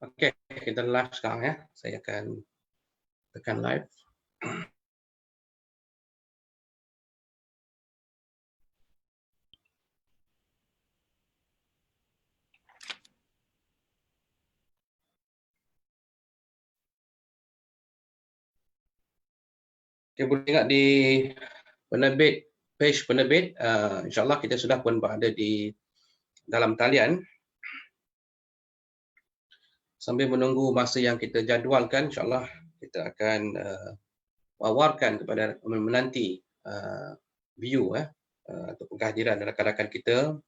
Okey, kita live sekarang ya. Saya akan tekan live. Okay, boleh tengok di penerbit, page penerbit. InsyaAllah kita sudah pun berada di dalam talian. Sambil menunggu masa yang kita jadualkan, insyaAllah kita akan wawarkan kepada menanti view ataupun kehadiran rakan-rakan kita.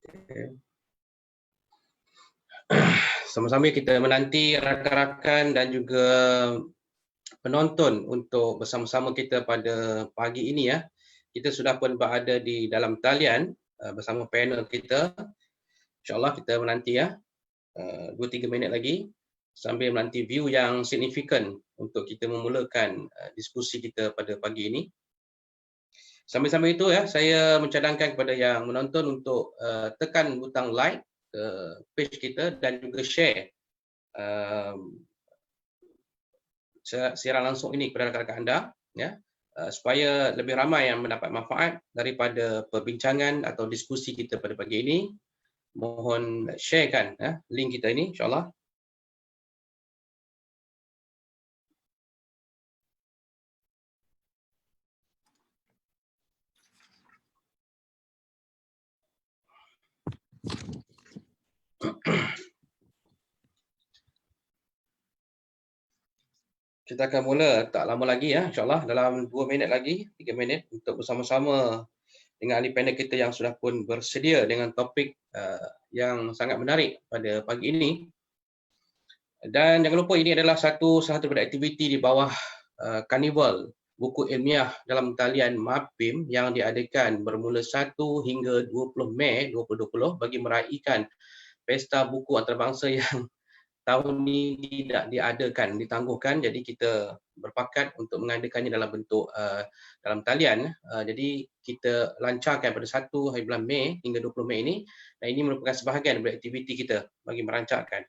Okay. Sama-sama kita menanti rakan-rakan dan juga penonton untuk bersama-sama kita pada pagi ini ya. Kita sudah pun berada di dalam talian bersama panel kita. InsyaAllah kita menanti ya 2-3 minit lagi sambil menanti view yang signifikan untuk kita memulakan diskusi kita pada pagi ini. Sambil-sambil itu ya, saya mencadangkan kepada yang menonton untuk tekan butang like ke page kita dan juga share siaran langsung ini kepada rakan-rakan anda ya, supaya lebih ramai yang mendapat manfaat daripada perbincangan atau diskusi kita pada pagi ini. Mohon sharekan link kita ini insyaAllah. Kita akan mula tak lama lagi ya, insyaAllah dalam 2 minit lagi, 3 minit untuk bersama-sama dengan ahli panel kita yang sudah pun bersedia dengan topik yang sangat menarik pada pagi ini. Dan jangan lupa ini adalah satu daripada aktiviti di bawah Karnival Buku Ilmiah dalam talian MAPIM yang diadakan bermula 1 hingga 20 Mei 2020 bagi meraihkan Pesta Buku Antarabangsa yang tahun ini tidak diadakan, ditangguhkan. Jadi kita berpakat untuk mengadakannya dalam bentuk dalam talian. Jadi kita lancarkan pada 1 hari bulan Mei hingga 20 Mei ini, dan ini merupakan sebahagian dari aktiviti kita bagi merancangkan.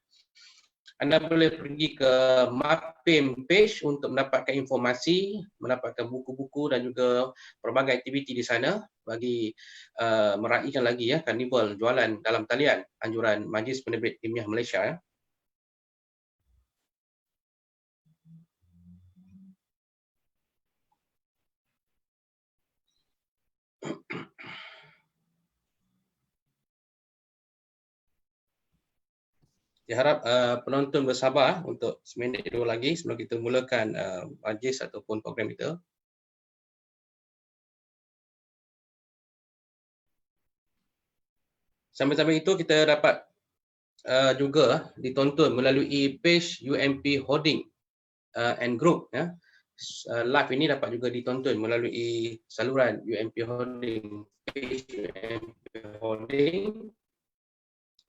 Anda boleh pergi ke MAPIM page untuk mendapatkan informasi, mendapatkan buku-buku dan juga pelbagai aktiviti di sana bagi meraihkan lagi ya karnival jualan dalam talian anjuran Majlis Penerbit Ilmiah Malaysia ya. Saya harap penonton bersabar untuk seminit dua lagi sebelum kita mulakan majlis ataupun program kita. Sambil-sambil itu kita dapat juga ditonton melalui page UMP Holding and Group ya. Live ini dapat juga ditonton melalui saluran UMP Holding, page UMP Holding.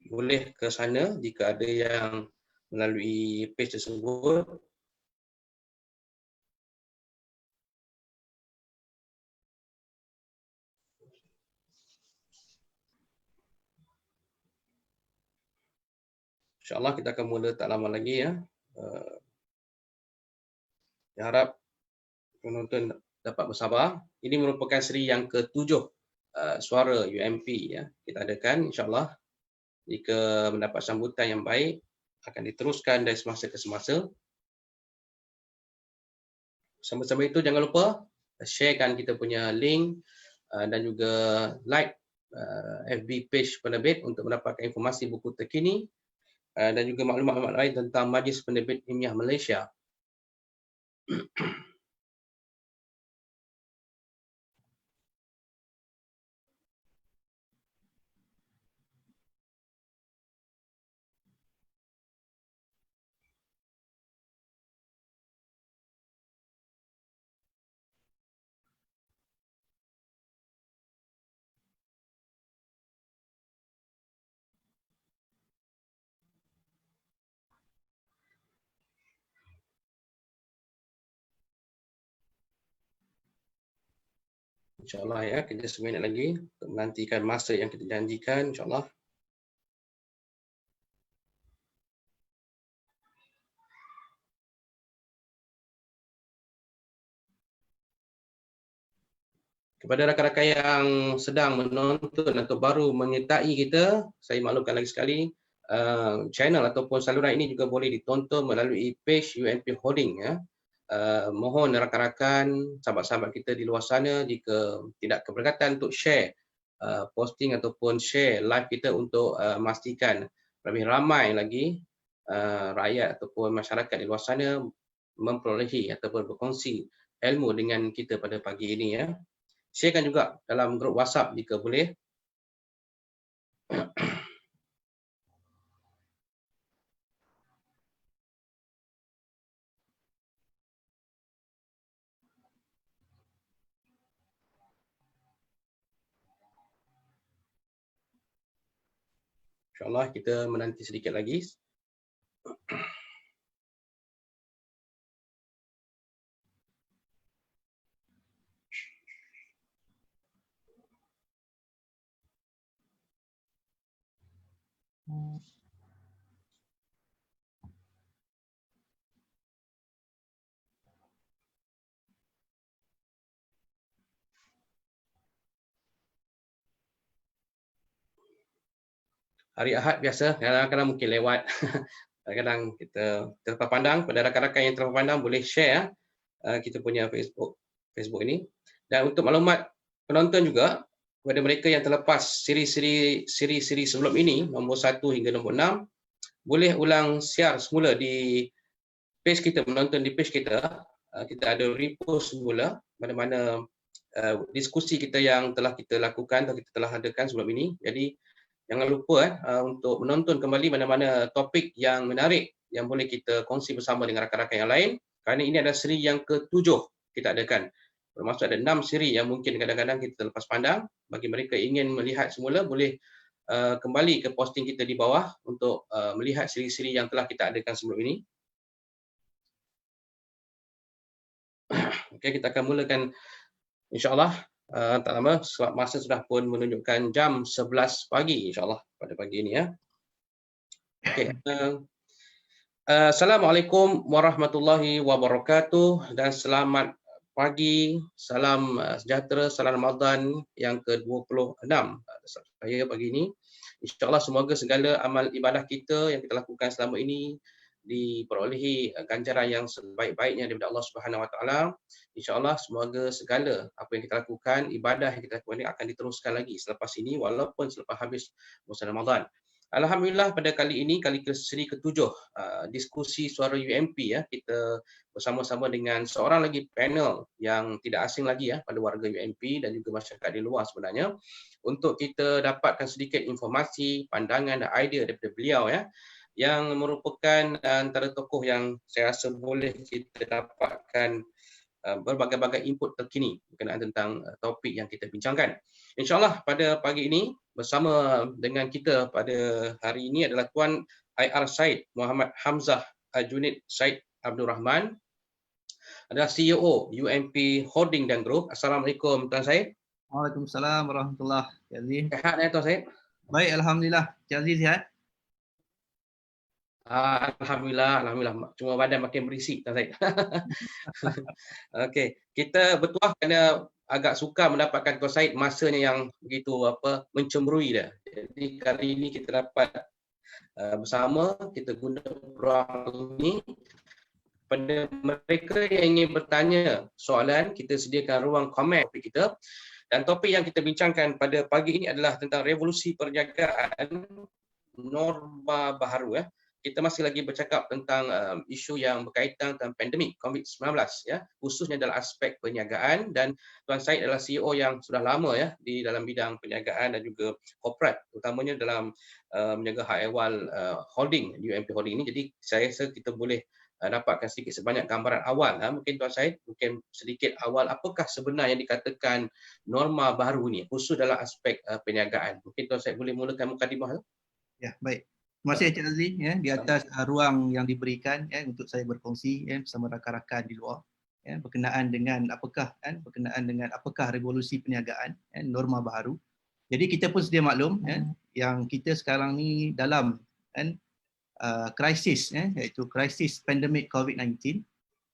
Boleh ke sana jika ada yang melalui page tersebut. InsyaAllah kita akan mula tak lama lagi ya. Saya harap penonton dapat bersabar. Ini merupakan seri yang ke-7 suara UMP ya kita adakan. InsyaAllah jika mendapat sambutan yang baik akan diteruskan dari semasa ke semasa. Sama-sama itu jangan lupa sharekan kita punya link dan juga like FB page penerbit untuk mendapatkan informasi buku terkini dan juga maklumat-maklumat lain tentang Majlis Penerbit Ilmiah Malaysia. InsyaAllah ya, kita seminit lagi untuk menantikan masa yang kita janjikan, insyaAllah. Kepada rakan-rakan yang sedang menonton atau baru menyertai kita, saya maklumkan lagi sekali, channel ataupun saluran ini juga boleh ditonton melalui page UMP Holding ya. Mohon rakan-rakan, sahabat-sahabat kita di luar sana jika tidak keberkatan untuk share posting ataupun share live kita untuk memastikan lebih ramai lagi rakyat ataupun masyarakat di luar sana memperolehi ataupun berkongsi ilmu dengan kita pada pagi ini ya. Sharekan juga dalam grup WhatsApp jika boleh. InsyaAllah kita menanti sedikit lagi. Hari Ahad biasa, kadang-kadang mungkin lewat. Kadang-kadang kita terlepas pandang. Pada rakan-rakan yang terlepas pandang boleh share kita punya Facebook ini. Dan untuk maklumat penonton juga, kepada mereka yang terlepas siri-siri sebelum ini, nombor 1 hingga nombor 6, boleh ulang share semula di page kita, menonton di page kita. Kita ada repost semula mana-mana diskusi kita yang telah kita lakukan atau kita telah adakan sebelum ini. Jadi jangan lupa untuk menonton kembali mana-mana topik yang menarik yang boleh kita kongsi bersama dengan rakan-rakan yang lain, kerana ini adalah siri yang ke-7 kita adakan. Bermaksud ada 6 siri yang mungkin kadang-kadang kita terlepas pandang. Bagi mereka ingin melihat semula, boleh kembali ke posting kita di bawah untuk melihat siri-siri yang telah kita adakan sebelum ini. Okey, kita akan mulakan insya-Allah. Tak lama sebab masa sudah pun menunjukkan jam 11 pagi insya-Allah pada pagi ini ya. Okey. Assalamualaikum warahmatullahi wabarakatuh dan selamat pagi, salam sejahtera, salam Ramadan yang ke-26 saya pagi ini. InsyaAllah semoga segala amal ibadah kita yang kita lakukan selama ini diperolehi ganjaran yang sebaik-baiknya daripada Allah Subhanahu Wa Taala. InsyaAllah semoga segala apa yang kita lakukan, ibadah yang kita lakukan ini akan diteruskan lagi selepas ini walaupun selepas habis bulan Ramadan. Alhamdulillah pada kali ini, kali seri ke-7 diskusi suara UMP ya, kita bersama-sama dengan seorang lagi panel yang tidak asing lagi ya pada warga UMP dan juga masyarakat di luar sebenarnya, untuk kita dapatkan sedikit informasi, pandangan dan idea daripada beliau ya, yang merupakan antara tokoh yang saya rasa boleh kita dapatkan berbagai-bagai input terkini berkenaan tentang topik yang kita bincangkan. InsyaAllah pada pagi ini bersama dengan kita pada hari ini adalah Tuan IR Said Muhammad Hamzah Junid Said Abdul Rahman, adalah CEO UMP Holding dan Group. Assalamualaikum Tuan Said. Waalaikumsalam warahmatullahi wabarakatuh. Sihat ya Tuan Said? Baik, alhamdulillah. Cik Aziz sihat? Alhamdulillah, cuma badan makin berisik Tuan Said. Okey, kita bertuah kerana agak sukar mendapatkan Tuan Said masanya yang begitu mencemburui dah. Jadi kali ini kita dapat bersama, kita guna peluang ini pada mereka yang ingin bertanya soalan, kita sediakan ruang komen topik kita. Dan topik yang kita bincangkan pada pagi ini adalah tentang revolusi perniagaan norma baharu ya. Kita masih lagi bercakap tentang isu yang berkaitan dengan pandemik COVID-19 ya, khususnya dalam aspek perniagaan, dan Tuan Said adalah CEO yang sudah lama ya di dalam bidang perniagaan dan juga korporat, terutamanya dalam menjaga hak ehwal holding UMP Holding ini. Jadi saya rasa kita boleh dapatkan sedikit sebanyak gambaran awal. Mungkin Tuan Said, mungkin sedikit awal apakah sebenarnya yang dikatakan norma baru ni khusus dalam aspek perniagaan. Mungkin Tuan Said boleh mulakan mukadimah. Ya, baik. Terima kasih Cik Aziz ya, di atas ruang yang diberikan ya, untuk saya berkongsi ya, bersama rakan-rakan di luar. ya, berkenaan dengan apakah revolusi perniagaan, norma baru. Jadi kita pun sedia maklum yang kita sekarang ni dalam krisis, iaitu krisis pandemik COVID-19,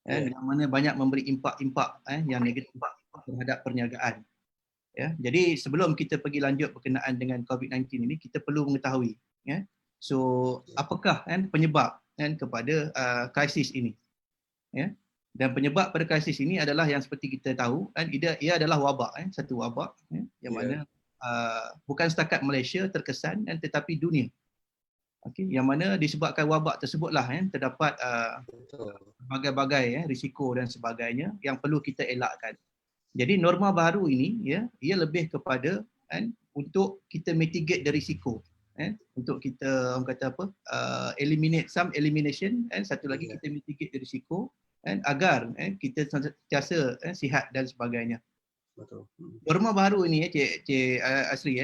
yang mana banyak memberi impak-impak yang negatif terhadap perniagaan. Ya, jadi sebelum kita pergi lanjut berkenaan dengan COVID-19 ini, kita perlu mengetahui, so apakah penyebab kepada krisis ini. Ya. Dan penyebab pada krisis ini adalah yang seperti kita tahu, ia adalah wabak, satu wabak yang mana bukan setakat Malaysia terkesan, tetapi dunia. Okey, yang mana disebabkan wabak tersebutlah terdapat berbagai-bagai risiko dan sebagainya yang perlu kita elakkan. Jadi norma baru ini ia lebih kepada untuk kita mitigate the risiko, untuk kita orang kata apa, elimination, satu lagi kita mitigate the risiko, agar kita sentiasa sihat dan sebagainya. Betul. Norma baru ini Cik Asri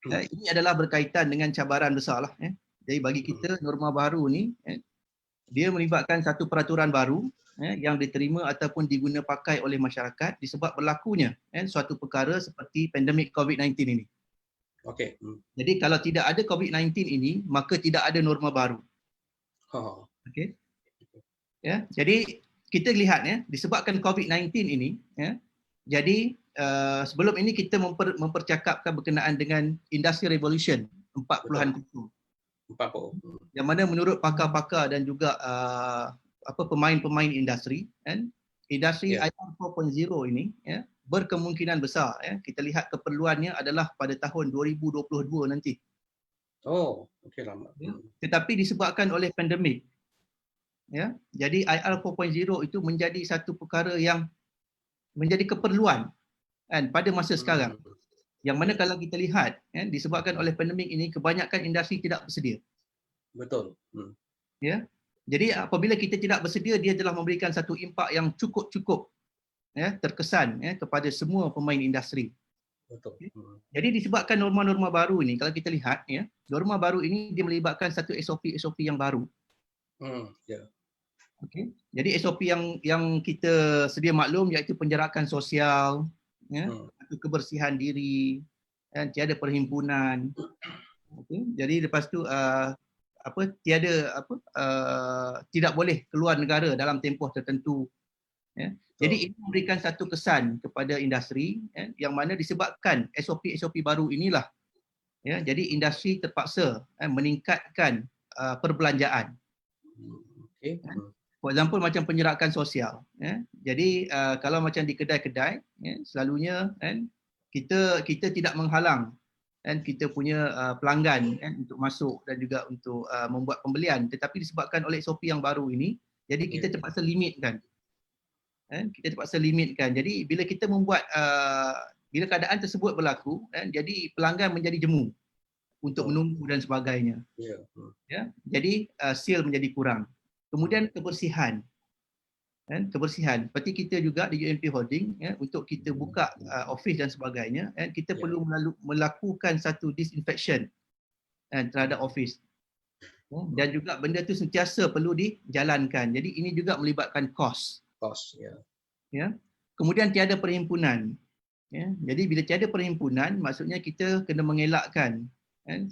ini adalah berkaitan dengan cabaran besar lah. Jadi bagi kita norma baru ni dia melibatkan satu peraturan baru yang diterima ataupun diguna pakai oleh masyarakat disebab berlakunya suatu perkara seperti pandemik COVID-19 ini. Okey. Jadi kalau tidak ada COVID-19 ini, maka tidak ada norma baru. Okey. Ya, jadi kita lihat disebabkan COVID-19 ini jadi sebelum ini kita mempercakapkan berkenaan dengan industri revolution 40-an itu. Yang mana menurut pakar-pakar dan juga pemain-pemain industri, industri IR 4.0 ini berkemungkinan besar kita lihat keperluannya adalah pada tahun 2022 nanti. Oh, okey lama. Tetapi disebabkan oleh pandemik, jadi IR 4.0 itu menjadi satu perkara yang menjadi keperluan pada masa sekarang. Yang mana kalau kita lihat disebabkan oleh pandemik ini, kebanyakan industri tidak bersedia. Betul. Ya. Jadi apabila kita tidak bersedia, dia telah memberikan satu impak yang cukup terkesan kepada semua pemain industri. Betul. Jadi disebabkan norma-norma baru ini, kalau kita lihat norma baru ini dia melibatkan satu SOP yang baru. Okay. Jadi SOP yang kita sedia maklum iaitu penjarakan sosial, kebersihan diri, tiada perhimpunan. Okay. Jadi lepas tu tidak boleh keluar negara dalam tempoh tertentu. Jadi ini memberikan satu kesan kepada industri yang mana disebabkan SOP baru inilah jadi industri terpaksa meningkatkan perbelanjaan. For example macam penyerakan sosial. Jadi kalau macam di kedai-kedai selalunya kita tidak menghalang kita punya pelanggan untuk masuk dan juga untuk membuat pembelian, tetapi disebabkan oleh SOP yang baru ini, jadi kita terpaksa limitkan. Kita terpaksa limitkan. Jadi bila kita membuat bila keadaan tersebut berlaku, jadi pelanggan menjadi jemu untuk menunggu dan sebagainya. Jadi sale menjadi kurang. Kemudian kebersihan. Kebersihan. Seperti kita juga di UMP Holding untuk kita buka office dan sebagainya, kita perlu melakukan satu disinfection terhadap office. Dan juga benda itu sentiasa perlu dijalankan. Jadi ini juga melibatkan kos. Kemudian tiada perhimpunan. Jadi bila tiada perhimpunan, maksudnya kita kena mengelakkan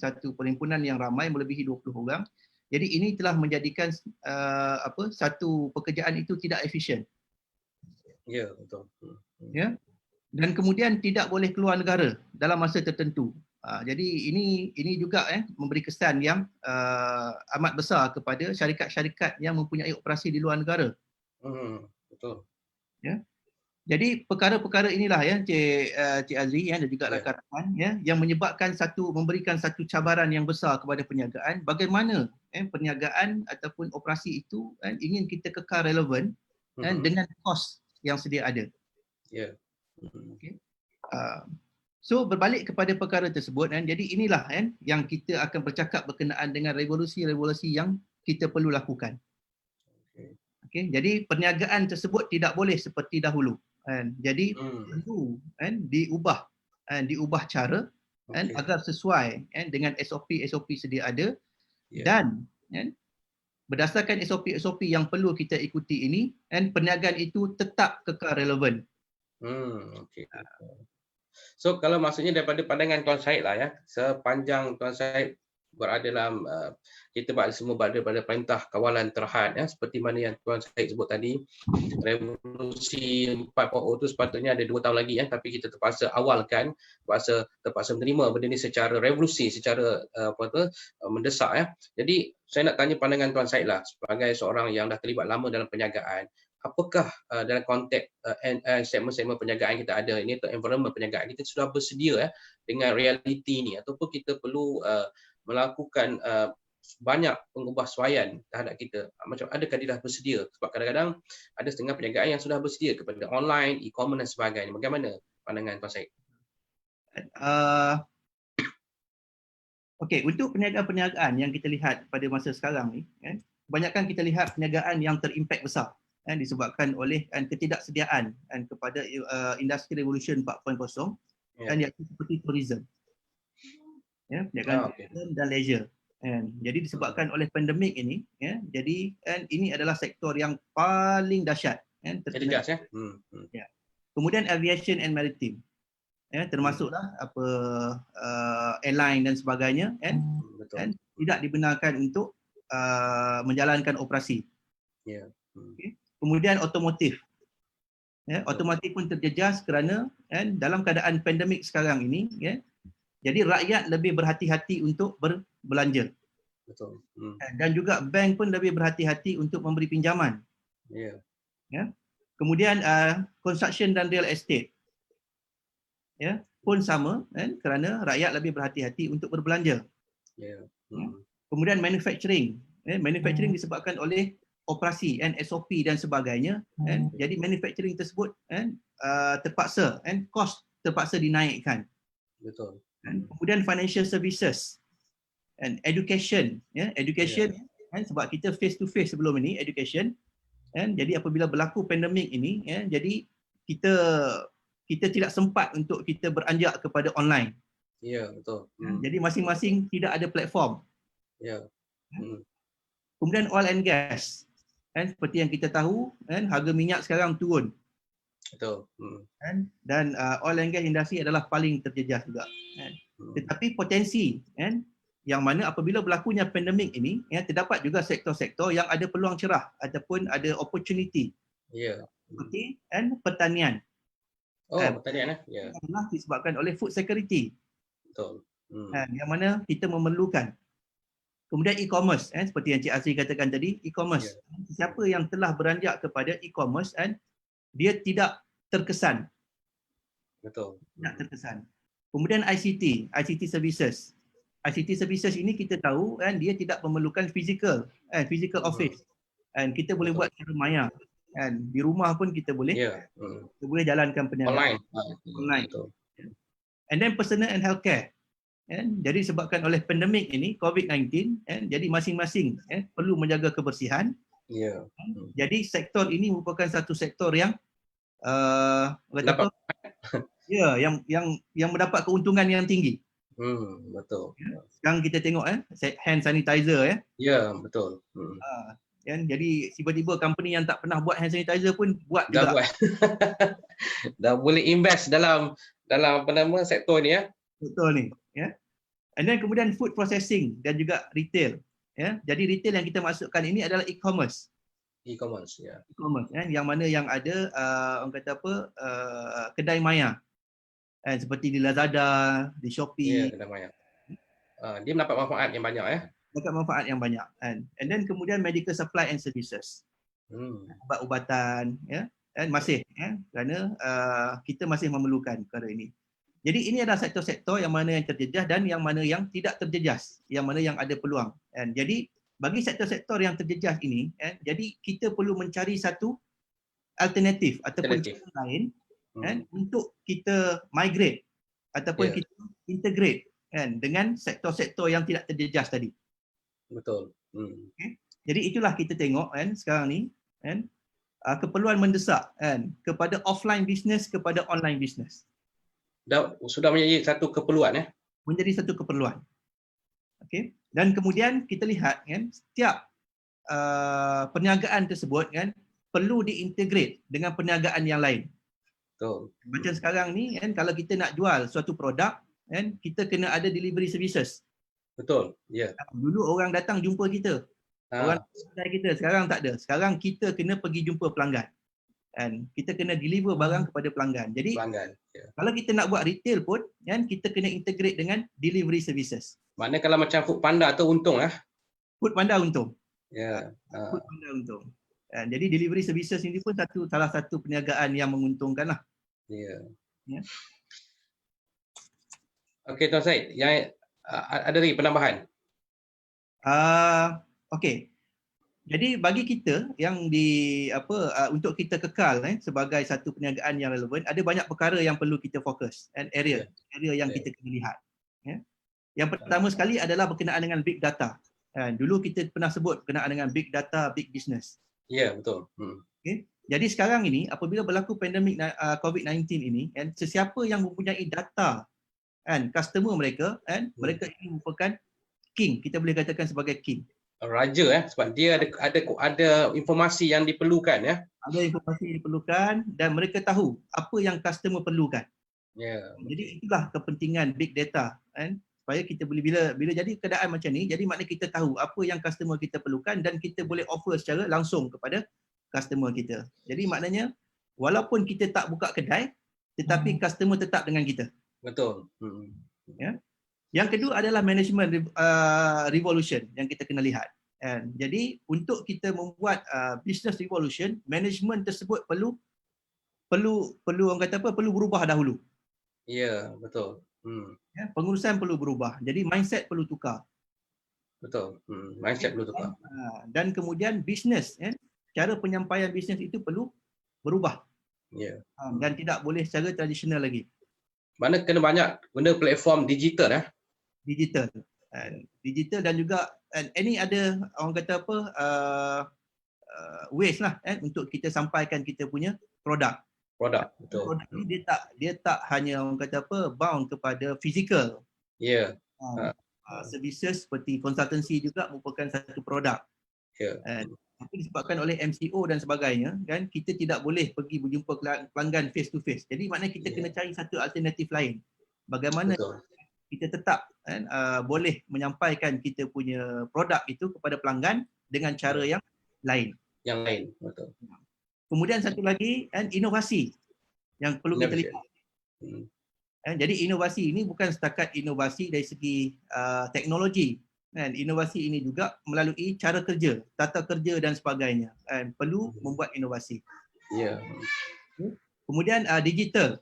satu perhimpunan yang ramai melebihi 20 orang. Jadi ini telah menjadikan satu pekerjaan itu tidak efisien. Ya, betul. Dan kemudian tidak boleh keluar negara dalam masa tertentu. Jadi ini juga memberi kesan yang amat besar kepada syarikat-syarikat yang mempunyai operasi di luar negara. Betul. Jadi perkara-perkara inilah Cik Azri dan juga rakan-rakan yang menyebabkan memberikan satu cabaran yang besar kepada perniagaan. Bagaimana perniagaan ataupun operasi itu ingin kita kekal relevan dengan kos yang sedia ada. Okay. So berbalik kepada perkara tersebut, jadi inilah yang kita akan bercakap berkenaan dengan revolusi-revolusi yang kita perlu lakukan. Okay. Jadi perniagaan tersebut tidak boleh seperti dahulu. Jadi perlu diubah cara agar sesuai dengan SOP sedia ada, dan berdasarkan SOP-SOP yang perlu kita ikuti ini, dan perniagaan itu tetap kekal relevan. Okey. So kalau maksudnya daripada pandangan Tuan Syed lah ya, sepanjang Tuan Syed berada dalam kita semua berada pada perintah kawalan terhad ya, seperti mana yang Tuan Syed sebut tadi, revolusi 4.0 tu sepatutnya ada 2 tahun lagi ya, tapi kita terpaksa awalkan, terpaksa menerima benda ni secara revolusi, secara mendesak ya. Jadi saya nak tanya pandangan Tuan Syed lah sebagai seorang yang dah terlibat lama dalam perniagaan. Apakah dalam konteks segmen-segmen perniagaan kita ada ini atau environment perniagaan kita sudah bersedia dengan realiti ni, ataupun kita perlu melakukan banyak pengubahsuaian terhadap kita? Macam adakah dia dah bersedia? Sebab kadang-kadang ada setengah perniagaan yang sudah bersedia kepada online, e-commerce dan sebagainya. Bagaimana pandangan Tuan Syed? Okey, untuk perniagaan-perniagaan yang kita lihat pada masa sekarang ni, kebanyakan kita lihat perniagaan yang terimpak besar disebabkan oleh ketidaksediaan kepada industri revolution 4.0 iaitu seperti tourism, perniagaan tourism dan leisure. Jadi disebabkan oleh pandemik ini, jadi ini adalah sektor yang paling dahsyat terkena. Kemudian aviation and maritime, termasuklah airline dan sebagainya, tidak dibenarkan untuk menjalankan operasi. Okay. Kemudian otomotif, otomotif pun terjejas kerana dalam keadaan pandemik sekarang ini, jadi rakyat lebih berhati-hati untuk berbelanja. Betul. Dan juga bank pun lebih berhati-hati untuk memberi pinjaman. Kemudian construction dan real estate, pun sama, kerana rakyat lebih berhati-hati untuk berbelanja. Kemudian manufacturing, manufacturing disebabkan oleh operasi SOP dan sebagainya, jadi manufacturing tersebut terpaksa kos terpaksa dinaikkan. Betul. Kemudian financial services and education, education sebab kita face to face sebelum ini education, jadi apabila berlaku pandemik ini, jadi kita tidak sempat untuk kita beranjak kepada online. Betul. Jadi masing-masing tidak ada platform. Kemudian oil and gas, seperti yang kita tahu, harga minyak sekarang turun. Betul. Dan oil and gas industri adalah paling terjejas juga. Tetapi potensi, yang mana apabila berlakunya pandemik ini, terdapat juga sektor-sektor yang ada peluang cerah ataupun ada opportunity. Seperti pertanian. Pertanian adalah disebabkan oleh food security. Betul. Yang mana kita memerlukan. Kemudian e-commerce, seperti yang Cik Azri katakan tadi, e-commerce. Siapa yang telah beranjak kepada e-commerce, dia tidak terkesan. Betul. Tidak terkesan. Kemudian ICT services. ICT services ini kita tahu, dia tidak memerlukan physical office. Kita boleh buat secara maya. Di rumah pun kita boleh kita boleh jalankan perniagaan online. And then personal and healthcare. Jadi disebabkan oleh pandemik ini, COVID-19, jadi masing-masing perlu menjaga kebersihan. Jadi sektor ini merupakan satu sektor yang yang mendapat keuntungan yang tinggi. Betul. Sekarang kita tengok hand sanitizer betul. Jadi tiba-tiba company yang tak pernah buat hand sanitizer pun buat dah juga. Buat. Dah boleh invest dalam sektor ni Betul ni. And then kemudian food processing dan juga retail. Jadi retail yang kita masukkan ini adalah e-commerce. E-commerce, E-commerce, yang mana yang ada orang kata kedai maya. Seperti di Lazada, di Shopee. Kedai maya. Dia mendapat manfaat yang banyak Mendapat manfaat yang banyak. And then kemudian medical supply and services. Ubat-ubatan, masih kerana kita masih memerlukan perkara ini. Jadi ini adalah sektor-sektor yang mana yang terjejas dan yang mana yang tidak terjejas, yang mana yang ada peluang. Jadi bagi sektor-sektor yang terjejas ini, jadi kita perlu mencari satu alternatif ataupun cara lain untuk kita migrate ataupun kita integrate dengan sektor-sektor yang tidak terjejas tadi. Betul. Jadi itulah kita tengok sekarang ni keperluan mendesak kepada offline business kepada online business. Sudah menjadi satu keperluan Menjadi satu keperluan. Okey. Dan kemudian kita lihat setiap perniagaan tersebut kan perlu diintegrate dengan perniagaan yang lain. Betul. Macam sekarang ni kan, kalau kita nak jual suatu produk kan, kita kena ada delivery services. Betul. Ya. Dulu orang datang jumpa kita, orang kedai kita, sekarang tak ada. Sekarang kita kena pergi jumpa pelanggan. Kan, kita kena deliver barang kepada pelanggan. Jadi kalau kita nak buat retail pun kan, kita kena integrate dengan delivery services. Maknanya kalau macam Foodpanda tu untung lah. Foodpanda untung. Ya. Foodpanda untung. Jadi delivery services ini pun salah satu perniagaan yang menguntungkan lah. Ya. Ya. Okey Tuan Syed, yang ada lagi penambahan? Okey. Jadi bagi kita yang untuk kita kekal sebagai satu perniagaan yang relevan, ada banyak perkara yang perlu kita fokus and area yang kita kena lihat. Ya. Yang pertama sekali adalah berkenaan dengan big data. Dulu kita pernah sebut berkenaan dengan big data, big business. Ya, betul. Okay. Jadi sekarang ini apabila berlaku pandemik COVID-19 ini, sesiapa yang mempunyai data customer mereka, mereka ini merupakan king, kita boleh katakan sebagai king. Raja sebab dia ada informasi yang diperlukan ya. Ada informasi yang diperlukan dan mereka tahu apa yang customer perlukan. Ya. Jadi itulah kepentingan big data supaya kita boleh bila jadi keadaan macam ni, jadi maknanya kita tahu apa yang customer kita perlukan dan kita boleh offer secara langsung kepada customer kita. Jadi maknanya walaupun kita tak buka kedai tetapi customer tetap dengan kita. Betul. Ya. Yang kedua adalah management revolution yang kita kena lihat. Jadi untuk kita membuat business revolution, management tersebut perlu orang kata apa? Perlu berubah dahulu. Ya, betul. Ya, pengurusan perlu berubah. Jadi mindset perlu tukar. Betul. Mindset perlu tukar. Dan kemudian bisnes, cara penyampaian bisnes itu perlu berubah. Ya. Dan tidak boleh secara tradisional lagi. Mana kena banyak guna platform digital Digital. Digital dan juga any ada orang kata apa ways lah untuk kita sampaikan kita punya produk. Betul. Produk ni dia tak hanya orang kata apa bound kepada physical. Ya. Services seperti konsultansi juga merupakan satu produk. Ya. Tapi disebabkan oleh MCO dan sebagainya kan, kita tidak boleh pergi berjumpa pelanggan face to face. Jadi maknanya kita kena cari satu alternatif lain. Bagaimana kita tetap boleh menyampaikan kita punya produk itu kepada pelanggan dengan cara yang lain. Yang lain, betul. Kemudian satu lagi inovasi yang perlu kita lihat. Jadi inovasi ini bukan setakat inovasi dari segi teknologi. Inovasi ini juga melalui cara kerja, tata kerja dan sebagainya. Perlu membuat inovasi. Ya. Kemudian digital.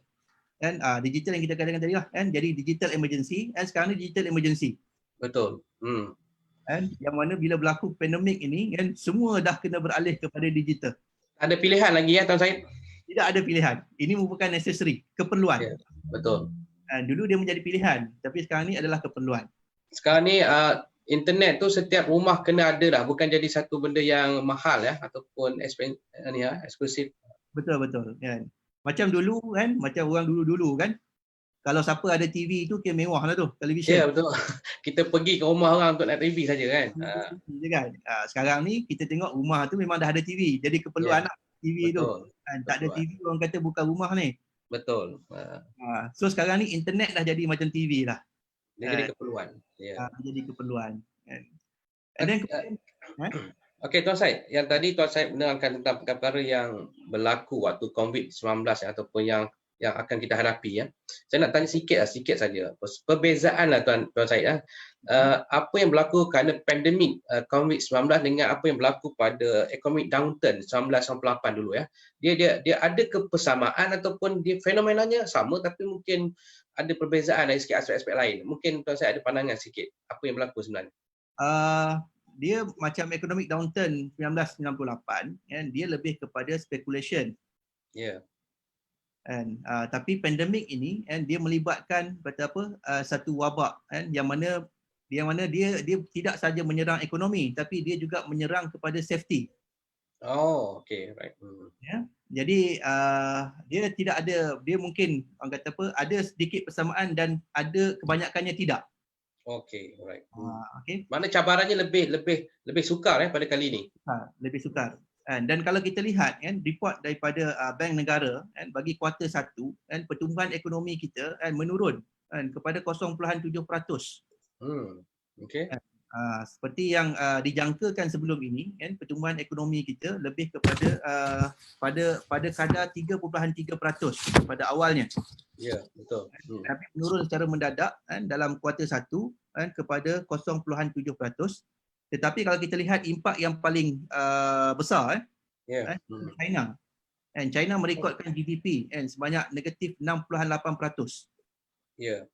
Digital yang kita katakan tadi lah. Jadi digital emergency. Sekarang ni digital emergency. Betul. Yang mana bila berlaku pandemik ini, semua dah kena beralih kepada digital. Ada pilihan lagi Tuan Syed? Tidak ada pilihan. Ini merupakan necessary, keperluan. Ya, betul. Dulu dia menjadi pilihan, tapi sekarang ni adalah keperluan. Sekarang ni internet tu setiap rumah kena ada dah, bukan jadi satu benda yang mahal ataupun eksklusif. Betul. Macam dulu macam orang dulu kan, kalau siapa ada TV tu kira mewah lah tu, televisyen. Ya, betul. Kita pergi ke rumah orang untuk nak TV saja kan. Sekarang ni kita tengok rumah tu memang dah ada TV, jadi keperluan lah TV tu. Tak ada TV orang kata bukan rumah ni. Betul. So sekarang ni internet dah jadi macam TV lah. Dia jadi keperluan. Jadi keperluan. Okey Tuan Syed, yang tadi Tuan Syed menerangkan tentang perkara yang berlaku waktu COVID-19 ataupun yang akan kita hadapi Saya nak tanya sikit saja. Perbezaan lah Tuan Syed apa yang berlaku kerana pandemik COVID-19 dengan apa yang berlaku pada economic downturn 1998 dulu Dia ada kepersamaan ataupun dia fenomenanya sama tapi mungkin ada perbezaan dari sikit aspek-aspek lain. Mungkin Tuan Syed ada pandangan sikit apa yang berlaku sebenarnya. Dia macam economic downturn 1998 dia lebih kepada speculation. Ya. Tapi pandemik ini dia melibatkan satu wabak yang mana dia tidak saja menyerang ekonomi tapi dia juga menyerang kepada safety. Oh, okey, right. Jadi dia tidak ada, dia mungkin orang kata ada sedikit persamaan dan ada kebanyakannya tidak. Okey, alright. Okey. Mana cabarannya lebih sukar pada kali ini. Lebih sukar. Dan kalau kita lihat kan report daripada Bank Negara kan bagi kuartal 1 kan pertumbuhan ekonomi kita menurun kan kepada 0.7%. Okey. Seperti yang dijangkakan sebelum ini kan pertumbuhan ekonomi kita lebih kepada pada kadar 3.3% pada awalnya. Ya, betul. Tapi menurun secara mendadak kan dalam kuartal 1 kan kepada 0.7%. Tetapi kalau kita lihat impak yang paling besar China. China merekodkan GDP sebanyak negatif 6.8%. Ya.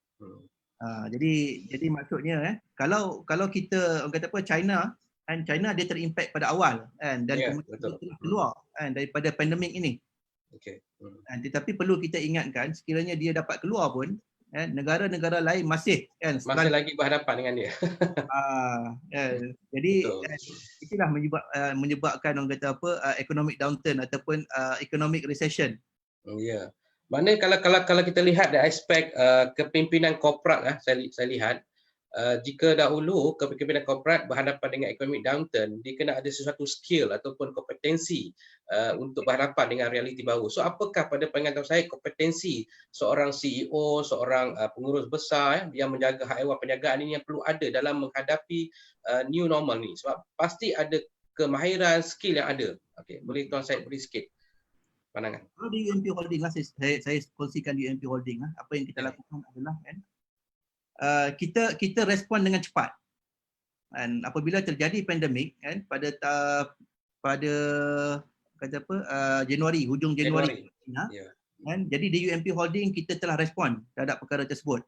Jadi maksudnya kalau kita orang kata apa China dia terimpak pada awal dan kemudian dia keluar daripada pandemik ini. Okey. Tetapi perlu kita ingatkan sekiranya dia dapat keluar pun negara-negara lain masih lagi berhadapan dengan dia. Jadi itulah menyebabkan orang kata apa economic downturn ataupun economic recession. Ya. Mana kalau kita lihat dari aspek kepimpinan korporat saya lihat jika dahulu kepimpinan korporat berhadapan dengan economic downturn, dia kena ada sesuatu skill ataupun kompetensi untuk berhadapan dengan realiti baru. So apakah pada pengetahuan saya kompetensi seorang CEO, seorang pengurus besar yang menjaga hak ehwal perniagaan ini yang perlu ada dalam menghadapi new normal ni? Sebab pasti ada kemahiran, skill yang ada. Okey, boleh tuan saya beri sikit pandangan. Kalau di UMP Holding saya kongsikan di UMP Holding apa yang kita lakukan adalah kita respon dengan cepat. Dan apabila terjadi pandemik pada kata apa Januari, hujung Januari. Jadi di UMP Holding kita telah respon terhadap perkara tersebut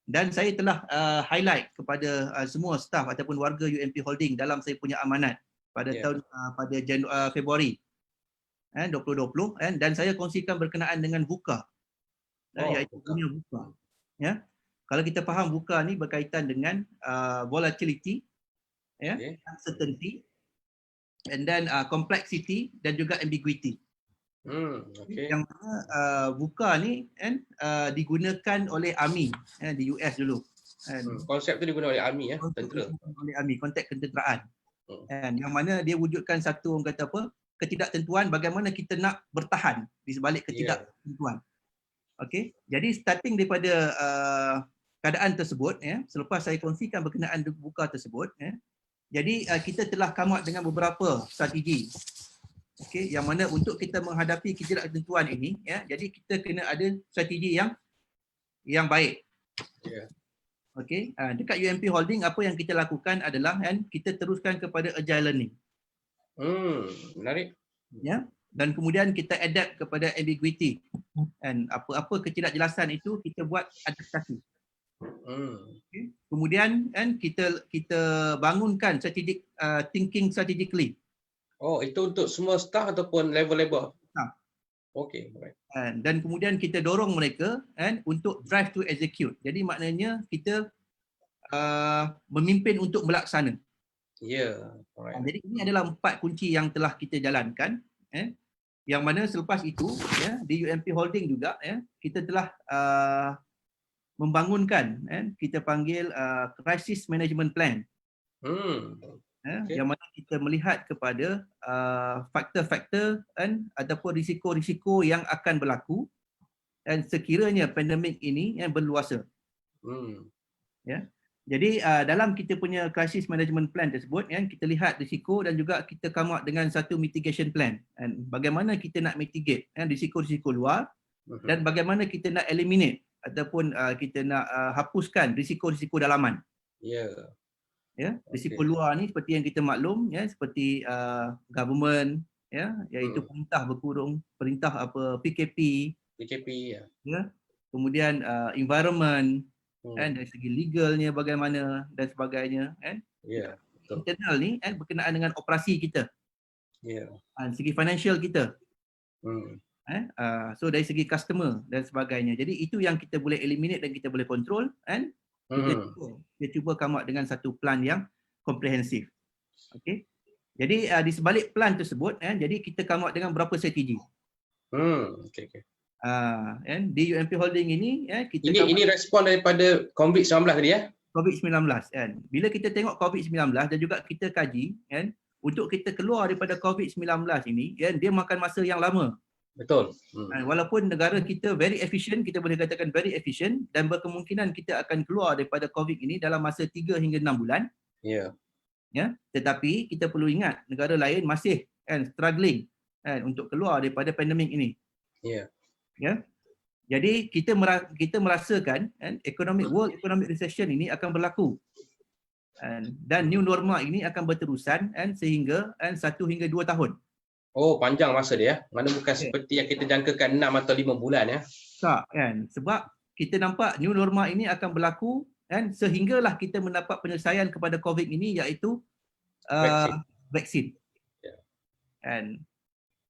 dan saya telah highlight kepada semua staf ataupun warga UMP Holding dalam saya punya amanat pada Februari 2020 dan saya kongsikan berkenaan dengan VUCA iaitu dunia VUCA. Kalau kita faham VUCA ni berkaitan dengan volatility, uncertainty, and then complexity dan juga ambiguity. Yang mana VUCA ni digunakan oleh ARMY di US dulu. Konsep tu digunakan oleh ARMY tentera. Oleh ARMY, konteks ketenteraan. Yang mana dia wujudkan satu orang kata apa ketidaktentuan bagaimana kita nak bertahan di sebalik ketidaktentuan. Okey. Jadi starting daripada keadaan tersebut selepas saya kongsikan berkenaan VUCA tersebut jadi kita telah come up dengan beberapa strategi. Okey, yang mana untuk kita menghadapi ketidaktentuan ini jadi kita kena ada strategi yang baik. Okey, dekat UMP Holding apa yang kita lakukan adalah kita teruskan kepada agile learning. Menarik. Dan kemudian kita adapt kepada ambiguity. Dan apa-apa ketidakjelasan itu kita buat adaptasi. Okay. Kemudian kita bangunkan strategic thinking strategically. Oh, itu untuk semua staff ataupun level-level? Okey, baik. Dan kemudian kita dorong mereka untuk drive to execute. Jadi maknanya kita memimpin untuk melaksana. Alright. Jadi ini adalah 4 kunci yang telah kita jalankan. Yang mana selepas itu di UMP Holding juga kita telah membangunkan kita panggil crisis management plan. Yang mana kita melihat kepada faktor-faktor ataupun risiko-risiko yang akan berlaku dan sekiranya pandemik ini berluasa. Jadi dalam kita punya crisis management plan tersebut kita lihat risiko dan juga kita come up dengan satu mitigation plan. Bagaimana kita nak mitigate risiko-risiko luar dan bagaimana kita nak eliminate ataupun kita nak hapuskan risiko-risiko dalaman. Risiko luar ni seperti yang kita maklum seperti government iaitu perintah berkurung, perintah PKP kemudian environment dari segi legalnya bagaimana dan sebagainya internal ni berkenaan dengan operasi kita segi financial kita so dari segi customer dan sebagainya. Jadi itu yang kita boleh eliminate dan kita boleh control kita cuba come up dengan satu plan yang komprehensif. Okey. Jadi di sebalik plan tersebut jadi kita come up dengan berapa strategi. Di UMP Holding ini kita ini respon daripada COVID-19 tadi COVID-19 kan. Bila kita tengok COVID-19 dan juga kita kaji kan, untuk kita keluar daripada COVID-19 ini kan, dia makan masa yang lama. Betul. Walaupun negara kita very efficient, kita boleh katakan very efficient, dan berkemungkinan kita akan keluar daripada COVID ini dalam masa 3 hingga 6 bulan. Ya. Ya, tetapi kita perlu ingat negara lain masih kan struggling kan untuk keluar daripada pandemik ini. Ya. Ya. Jadi kita merasakan kan world economic recession ini akan berlaku. Dan new normal ini akan berterusan sehingga 1 hingga 2 tahun. Oh, panjang masa dia. Mana bukan seperti yang kita jangkakan 6 atau 5 bulan ya. Tak kan, sebab kita nampak new normal ini akan berlaku sehinggalah kita mendapat penyelesaian kepada COVID ini, iaitu vaksin. Yeah. And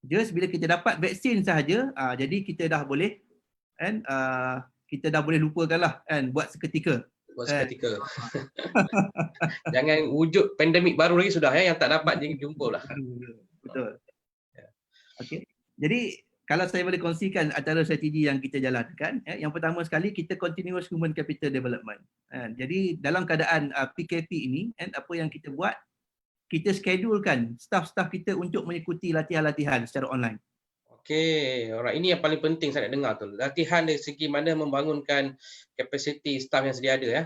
just bila kita dapat vaksin sahaja, jadi kita dah boleh kita dah boleh lupakanlah buat seketika. Jangan wujud pandemik baru lagi sudah yang tak dapat jumpa lah. Betul. Okey. Jadi kalau saya boleh kongsikan antara strategi yang kita jalankan, yang pertama sekali kita continuous human capital development. Jadi dalam keadaan PKP ini, apa yang kita buat, kita schedulekan staff-staff kita untuk mengikuti latihan-latihan secara online. Okey, alright. Ini yang paling penting saya nak dengar tu. Latihan dari segi mana membangunkan kapasiti staff yang sedia ada ya.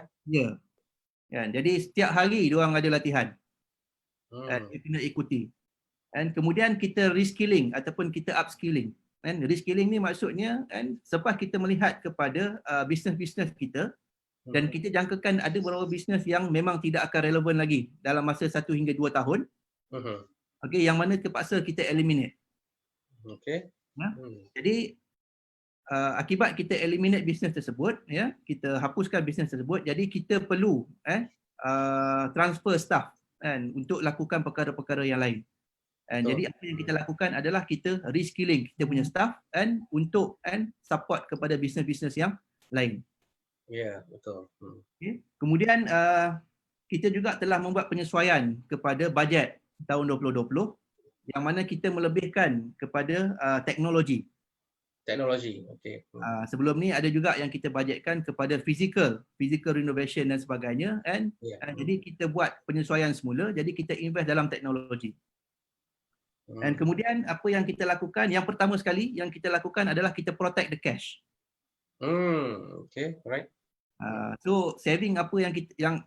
Ya. Jadi setiap hari diorang ada latihan. Dia kena ikuti. Dan kemudian kita reskilling ataupun kita upskilling. Reskilling ni maksudnya selepas kita melihat kepada bisnes-bisnes kita dan kita jangkakan ada beberapa bisnes yang memang tidak akan relevan lagi dalam masa 1 hingga 2 tahun. Okey, yang mana terpaksa kita eliminate. Okey. Jadi akibat kita eliminate bisnes tersebut, ya, kita hapuskan bisnes tersebut, jadi kita perlu transfer staff untuk lakukan perkara-perkara yang lain. Jadi apa yang kita lakukan adalah kita reskilling kita punya staff untuk support kepada bisnes-bisnes yang lain. Ya, betul. Okay. Kemudian kita juga telah membuat penyesuaian kepada bajet tahun 2020 yang mana kita melebihkan kepada teknologi. Okey. Sebelum ni ada juga yang kita bajetkan kepada physical renovation dan sebagainya jadi kita buat penyesuaian semula, jadi kita invest dalam teknologi. Dan kemudian apa yang kita lakukan, yang pertama sekali yang kita lakukan adalah kita protect the cash. Okey, alright. So saving apa yang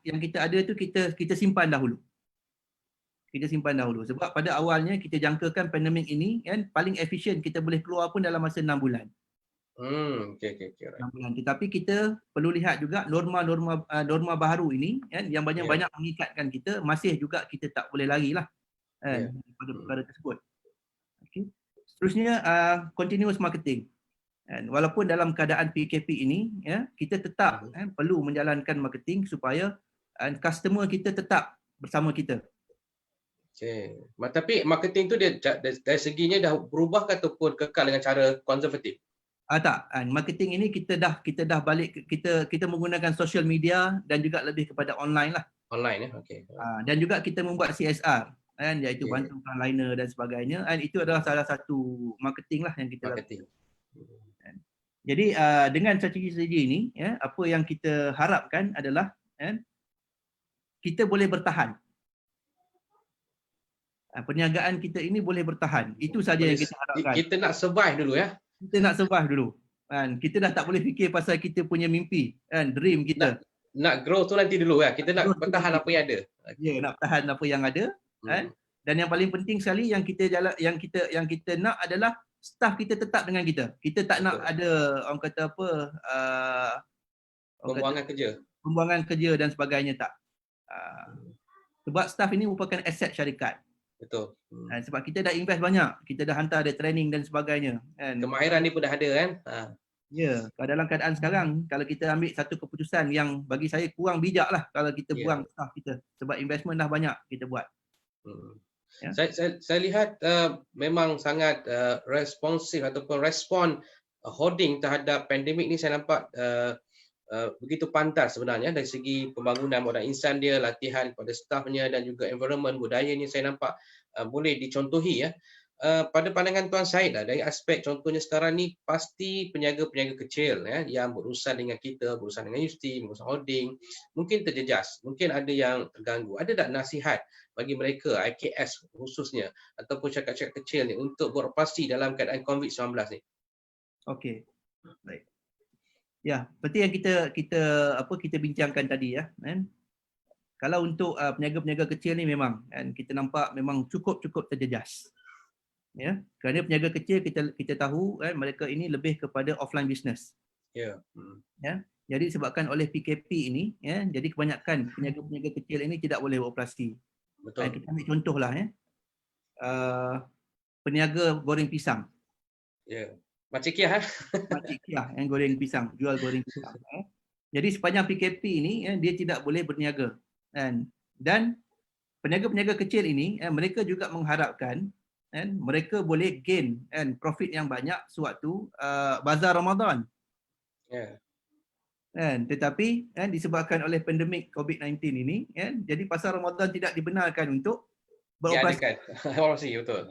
kita ada tu kita simpan dahulu. Kita simpan dahulu sebab pada awalnya kita jangkakan pandemik ini paling efisien kita boleh keluar pun dalam masa 6 bulan. Okey, right. 6 bulan. Tetapi kita perlu lihat juga norma baru ini yang banyak mengikatkan kita, masih juga kita tak boleh larilah pada perkara tersebut. Okay. Seterusnya continuous marketing. Walaupun dalam keadaan PKP ini kita tetap perlu menjalankan marketing supaya customer kita tetap bersama kita. Okey. Tapi marketing tu dia dari seginya dah berubah ke ataupun kekal dengan cara konservatif? Tak. Marketing ini kita dah balik kita menggunakan social media dan juga lebih kepada online lah. Online okey. Dan juga kita membuat CSR iaitu bantu frontliner dan sebagainya. Itu adalah salah satu marketing lah yang kita lakukan. Jadi dengan strategi-strategi ini apa yang kita harapkan adalah kita boleh bertahan. Perniagaan kita ini boleh bertahan. Itu saja yang kita harapkan. Kita nak survive dulu ya. Kita nak survive dulu. Kita dah tak boleh fikir pasal kita punya mimpi, dream kita. Nak grow tu nanti dulu ya. Kita nak bertahan apa yang ada. Ya, nak bertahan apa yang ada. Dan yang paling penting sekali yang kita nak adalah staff kita tetap dengan kita. Kita tak nak ada orang kata apa pembuangan kerja dan sebagainya, tak. Sebab staff ini merupakan aset syarikat. Betul. Sebab kita dah invest banyak, kita dah hantar dia training dan sebagainya. Kemahiran ni pun dah ada kan. Ya, dalam keadaan sekarang kalau kita ambil satu keputusan yang bagi saya kurang bijak lah kalau kita buang staff kita, sebab investment dah banyak kita buat. Saya lihat memang sangat responsif ataupun respon holding terhadap pandemik ni, saya nampak begitu pantas sebenarnya dari segi pembangunan modal insan dia, latihan kepada staffnya dan juga environment budayanya, saya nampak boleh dicontohi ya. pada pandangan Tuan Syed lah, dari aspek contohnya sekarang ni pasti peniaga-peniaga kecil yang berurusan dengan kita, berurusan dengan universiti, berurusan holding, mungkin terjejas, mungkin ada yang terganggu. Ada tak nasihat bagi mereka IKS khususnya ataupun syarikat-syarikat kecil ni untuk beroperasi dalam keadaan COVID-19 ni? Okey. Baik. Ya, seperti yang kita bincangkan tadi ya, kan. Kalau untuk peniaga-peniaga kecil ni memang kan kita nampak memang cukup terjejas. Ya, kerana peniaga kecil kita tahu kan mereka ini lebih kepada offline business. Ya. Ya. Jadi disebabkan oleh PKP ini ya, jadi kebanyakan peniaga-peniaga kecil ini tidak boleh beroperasi. Betul. Kita ambil contohlah ya. Peniaga goreng pisang. Ya. Makcik Kia Makcik Kia yang goreng pisang, jual goreng pisang. Jadi sepanjang PKP ini dia tidak boleh berniaga. Dan peniaga-peniaga kecil ini mereka juga mengharapkan mereka boleh gain profit yang banyak sewaktu bazar Ramadan. Ya. Tetapi disebabkan oleh pandemik COVID-19 ini jadi pasar Ramadan tidak dibenarkan untuk beroperasi. Diadakan. Operasi, betul.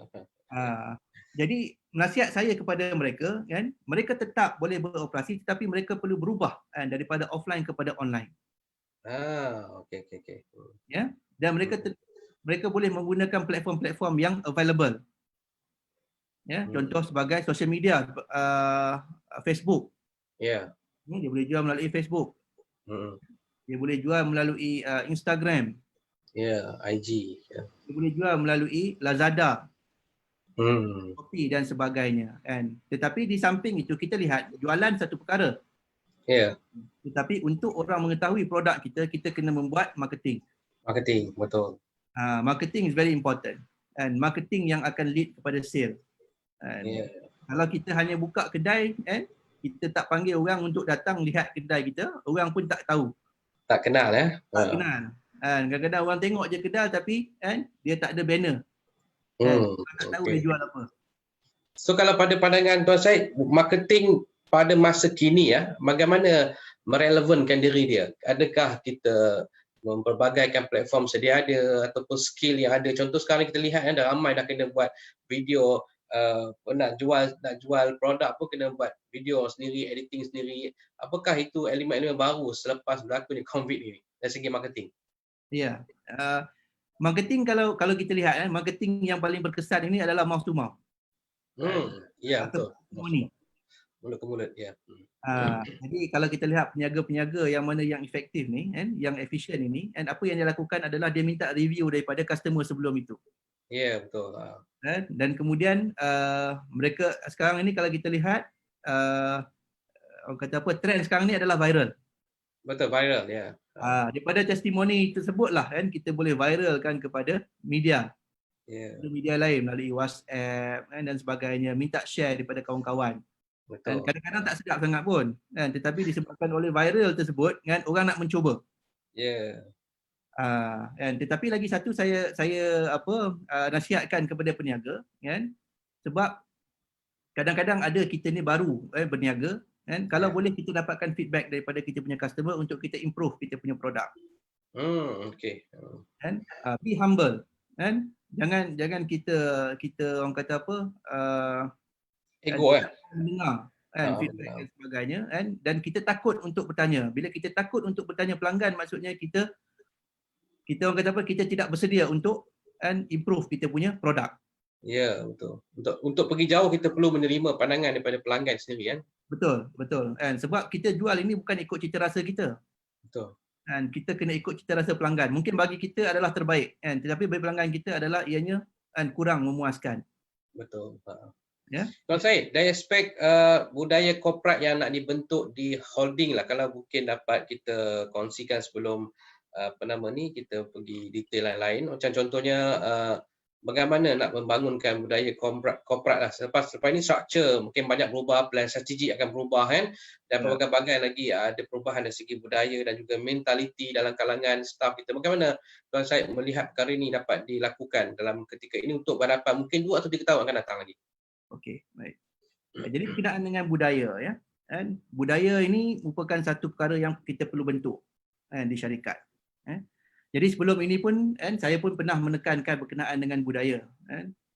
Jadi nasihat saya kepada mereka mereka tetap boleh beroperasi tetapi mereka perlu berubah daripada offline kepada online. Okey. Ya. Dan mereka boleh menggunakan platform-platform yang available. Ya, contoh sebagai social media, Facebook. Ya. Dia boleh jual melalui Facebook. Dia boleh jual melalui Instagram. Ya, IG. Ya. Dia boleh jual melalui Lazada, Shopee dan sebagainya. Tetapi di samping itu kita lihat jualan satu perkara. Ya. Tetapi untuk orang mengetahui produk kita kena membuat marketing. Marketing, betul. Marketing is very important. Marketing yang akan lead kepada sale. Kalau kita hanya buka kedai, kita tak panggil orang untuk datang lihat kedai kita, orang pun tak tahu. Tak kenal Tak kenal. Kadang-kadang orang tengok je kedai tapi dia tak ada banner. Orang tak tahu dia jual apa. So kalau pada pandangan Tuan Syed, marketing pada masa kini bagaimana merelevankan diri dia? Adakah kita memperbagaikan platform sedia ada ataupun skill yang ada? Contoh sekarang kita lihat dah ramai dah kena buat video, nak jual produk pun kena buat video sendiri, editing sendiri. Apakah itu elemen-elemen baru selepas berlakunya COVID ini dari segi marketing? Ya. Marketing kalau kita lihat marketing yang paling berkesan ini adalah mouth to mouth. Ya, betul. Testimoni. Mulut ke mulut, ya. Jadi kalau kita lihat peniaga-peniaga yang mana yang efektif ni, yang efisien ini, apa yang dia lakukan adalah dia minta review daripada customer sebelum itu. Ya, betul. Dan kemudian mereka sekarang ini kalau kita lihat orang kata apa, trend sekarang ni adalah viral. Betul, viral, ya. Daripada testimoni tersebutlah kita boleh viralkan kepada media. Media lain melalui WhatsApp dan sebagainya, minta share daripada kawan-kawan. Dan kadang-kadang tak sedap sangat pun tetapi disebabkan oleh viral tersebut orang nak mencuba. Tetapi lagi satu saya nasihatkan kepada peniaga sebab kadang-kadang ada kita ni baru berniaga kalau boleh kita dapatkan feedback daripada kita punya customer untuk kita improve kita punya produk. Okey. Be humble jangan kita orang kata apa ego mendengar feedback dan sebagainya dan kita takut untuk bertanya. Bila kita takut untuk bertanya pelanggan, maksudnya kita orang kata apa, kita tidak bersedia untuk improve kita punya produk. Ya, betul. Untuk pergi jauh kita perlu menerima pandangan daripada pelanggan sendiri Betul. Sebab kita jual ini bukan ikut cita rasa kita. Betul. Kita kena ikut cita rasa pelanggan. Mungkin bagi kita adalah terbaik tetapi bagi pelanggan kita adalah ianya kurang memuaskan. Betul. Ya. Tuan Syed, dari aspek budaya korporat yang nak dibentuk di holding lah, kalau mungkin dapat kita kongsikan sebelum kita pergi detail lain-lain. Macam contohnya bagaimana nak membangunkan budaya korporat lah. Selepas ini structure mungkin banyak berubah, plan strategi akan berubah dan berbagai-bagai lagi ada perubahan dari segi budaya dan juga mentaliti dalam kalangan staff kita. Bagaimana Tuan Syed melihat perkara ini dapat dilakukan dalam ketika ini untuk berhadapan mungkin 2 atau 3 tahun akan datang lagi? Okey, baik. Jadi berkenaan dengan budaya budaya ini merupakan satu perkara yang kita perlu bentuk di syarikat. Jadi sebelum ini pun saya pun pernah menekankan berkenaan dengan budaya.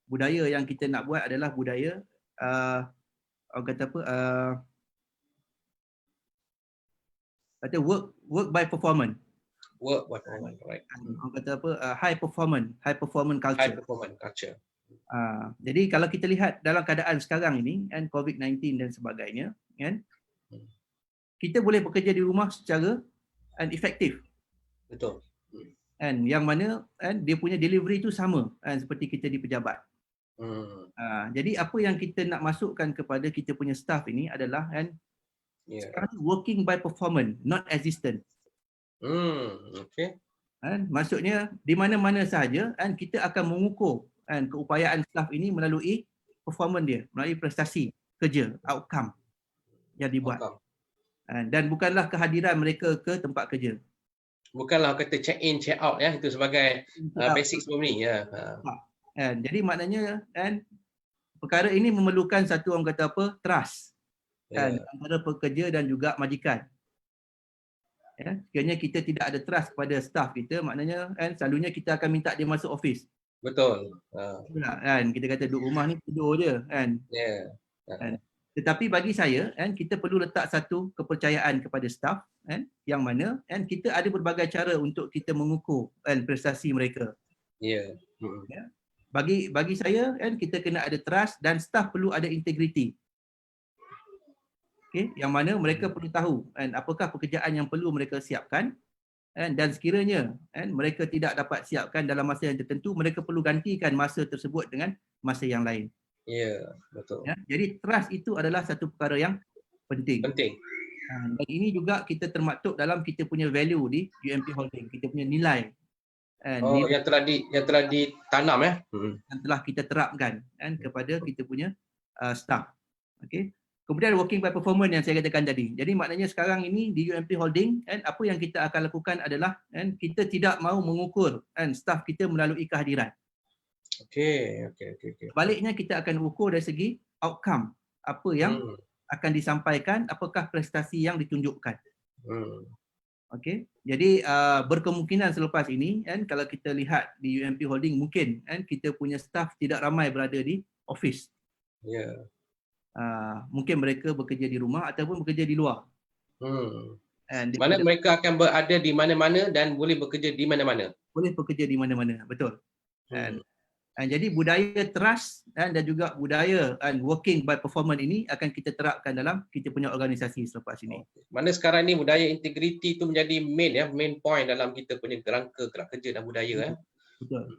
budaya yang kita nak buat adalah budaya orang kata apa, kata work by performance. Work by performance, right. Orang kata apa, high performance High culture. performance culture. Jadi kalau kita lihat dalam keadaan sekarang ini kan, COVID-19 dan sebagainya kan, kita boleh bekerja di rumah secara efektif. Betul. Kan, yang mana kan dia punya delivery tu sama kan, seperti kita di pejabat. Jadi apa yang kita nak masukkan kepada kita punya staff ini adalah kan, sekarang ni working by performance, not existent. Okay. Kan, maksudnya di mana-mana sahaja kan, kita akan mengukur kan keupayaan staff ini melalui performance dia, melalui prestasi kerja, outcome yang dibuat. Dan bukanlah kehadiran mereka ke tempat kerja. Bukanlah kata check in, check out ya, itu sebagai basic sebelum ni ya. Jadi maknanya kan perkara ini memerlukan satu orang kata apa, trust kan, antara pekerja dan juga majikan. Ya, sekiranya kita tidak ada trust kepada staff kita, maknanya kan selalunya kita akan minta dia masuk office. Betul. Kan kita kata duduk rumah ni tidur je kan. Kan? Tetapi bagi saya kan, kita perlu letak satu kepercayaan kepada staff kan, yang mana kan kita ada berbagai cara untuk kita mengukur kan prestasi mereka. Ya. Bagi saya kan, kita kena ada trust dan staff perlu ada integriti. Okay, yang mana mereka perlu tahu kan, apakah pekerjaan yang perlu mereka siapkan kan, dan sekiranya kan, mereka tidak dapat siapkan dalam masa yang tertentu, mereka perlu gantikan masa tersebut dengan masa yang lain. Ya, betul. Ya, jadi trust itu adalah satu perkara yang penting. Dan ini juga kita termaktub dalam kita punya value di UMP Holding, kita punya nilai. Nilai yang telah ditanam ya. Yang telah kita terapkan kan, kepada kita punya staff. Okay. Kemudian working by performance yang saya katakan tadi. Jadi maknanya sekarang ini di UMP Holding kan, apa yang kita akan lakukan adalah kan, kita tidak mahu mengukur kan staff kita melalui kehadiran. Okey. Sebaliknya kita akan ukur dari segi outcome, apa yang akan disampaikan, apakah prestasi yang ditunjukkan. Okey. Jadi berkemungkinan selepas ini kan, kalau kita lihat di UMP Holding mungkin kan kita punya staff tidak ramai berada di office. Ya. Mungkin mereka bekerja di rumah ataupun bekerja di luar. Mana mereka akan berada di mana-mana dan boleh bekerja di mana-mana. Boleh bekerja di mana-mana, betul. Jadi budaya trust dan juga budaya working by performance ini akan kita terapkan dalam kita punya organisasi selepas ini. Mana sekarang ni budaya integriti itu menjadi main point dalam kita punya kerangka gerak kerja dan budaya. Betul.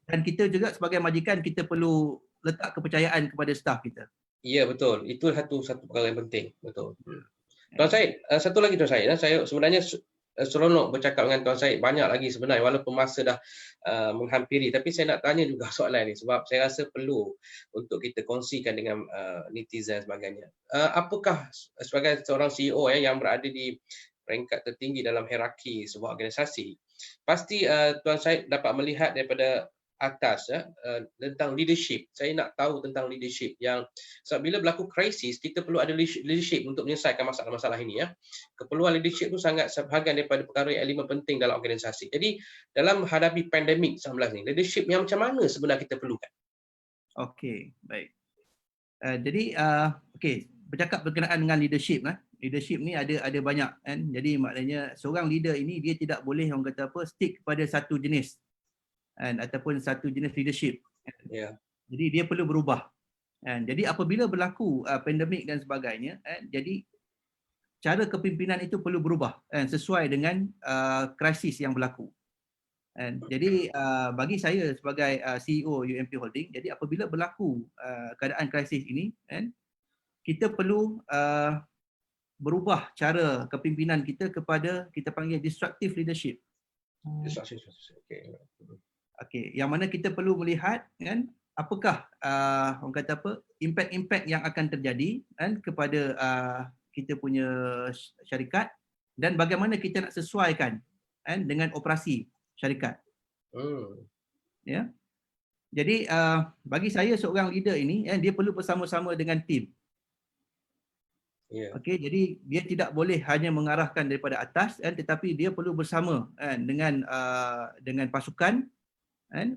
Dan kita juga sebagai majikan kita perlu letak kepercayaan kepada staff kita. Ya, betul. Itu satu perkara yang penting. Betul. Tuan Syed, satu lagi Tuan Syed. Saya sebenarnya seronok bercakap dengan Tuan Syed banyak lagi sebenarnya walaupun masa dah menghampiri, tapi saya nak tanya juga soalan ni sebab saya rasa perlu untuk kita kongsikan dengan netizen dan sebagainya. Apakah sebagai seorang CEO yang berada di peringkat tertinggi dalam hierarki sebuah organisasi, pasti Tuan Syed dapat melihat daripada atas tentang leadership. Saya nak tahu tentang leadership yang sebab bila berlaku krisis kita perlu ada leadership untuk menyelesaikan masalah-masalah ini ya. Keperluan leadership itu sangat sebahagian daripada perkara yang elemen penting dalam organisasi. Jadi dalam menghadapi pandemik 19 ni, leadership yang macam mana sebenarnya kita perlukan? Okey, baik. Jadi bercakap berkenaan dengan leadership leadership ni ada banyak kan. Jadi maknanya seorang leader ini dia tidak boleh orang kata apa stick kepada satu jenis ataupun satu jenis leadership. Jadi dia perlu berubah. Jadi apabila berlaku pandemik dan sebagainya, jadi cara kepimpinan itu perlu berubah sesuai dengan krisis yang berlaku. Jadi bagi saya sebagai CEO UMP Holding, jadi apabila berlaku keadaan krisis ini, kita perlu berubah cara kepimpinan kita kepada kita panggil disruptive leadership. Okey, yang mana kita perlu melihat kan apakah orang kata apa impact yang akan terjadi kan kepada kita punya syarikat dan bagaimana kita nak sesuaikan kan dengan operasi syarikat. Ya. Jadi bagi saya seorang leader ini dia perlu bersama-sama dengan tim. Okey, jadi dia tidak boleh hanya mengarahkan daripada atas tetapi dia perlu bersama dengan pasukan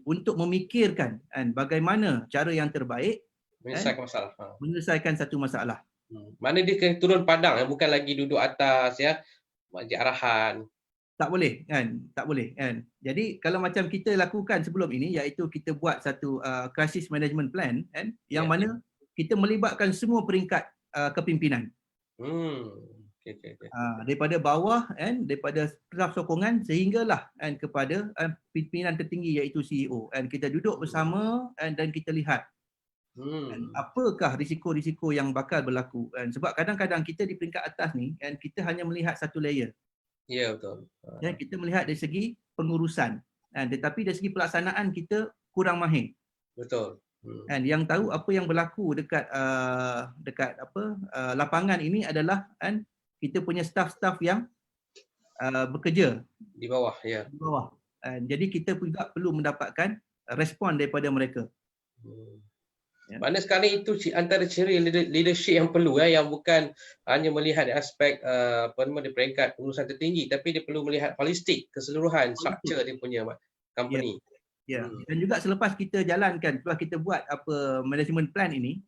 untuk memikirkan bagaimana cara yang terbaik Menyelesaikan masalah. menyelesaikan satu masalah. Mana dia kena turun padang, bukan lagi duduk atas ya, bagi arahan. Tak boleh tak boleh kan. Jadi kalau macam kita lakukan sebelum ini, iaitu kita buat satu crisis management plan yang mana kita melibatkan semua peringkat kepimpinan. Okay. Daripada bawah daripada staf sokongan sehinggalah kepada pimpinan tertinggi iaitu CEO. Kita duduk bersama dan kita lihat apakah risiko-risiko yang bakal berlaku. Sebab kadang-kadang kita di peringkat atas ni kita hanya melihat satu layer. Ya, betul. Kita melihat dari segi pengurusan, tetapi dari segi pelaksanaan kita kurang mahir. Betul. Yang tahu apa yang berlaku dekat lapangan ini adalah kita punya staf-staf yang bekerja di bawah, ya. Di bawah. Jadi kita juga perlu mendapatkan respon daripada mereka. Mana sekarang itu antara ciri leadership yang perlu yang bukan hanya melihat aspek di peringkat pengurusan tertinggi, tapi dia perlu melihat holistik, keseluruhan struktur dia punya company. Dan juga selepas kita jalankan, setelah kita buat management plan ini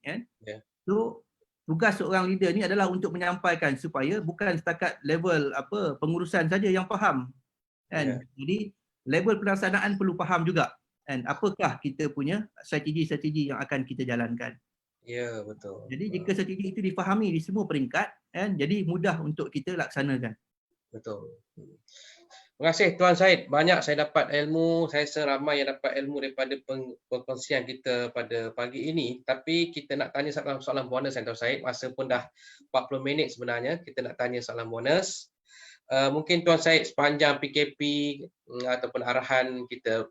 so tugas seorang leader ni adalah untuk menyampaikan supaya bukan setakat level pengurusan saja yang faham. Jadi level pelaksanaan perlu faham juga. Apakah kita punya strategi-strategi yang akan kita jalankan. Ya, betul. Jadi jika strategi itu difahami di semua peringkat, jadi mudah untuk kita laksanakan. Betul. Terima kasih Tuan Syed. Banyak saya dapat ilmu. Saya rasa ramai yang dapat ilmu daripada perkongsian kita pada pagi ini. Tapi kita nak tanya soalan bonus Tuan Syed. Masa pun dah 40 minit sebenarnya. Kita nak tanya soalan bonus. Mungkin Tuan Syed sepanjang PKP ataupun arahan kita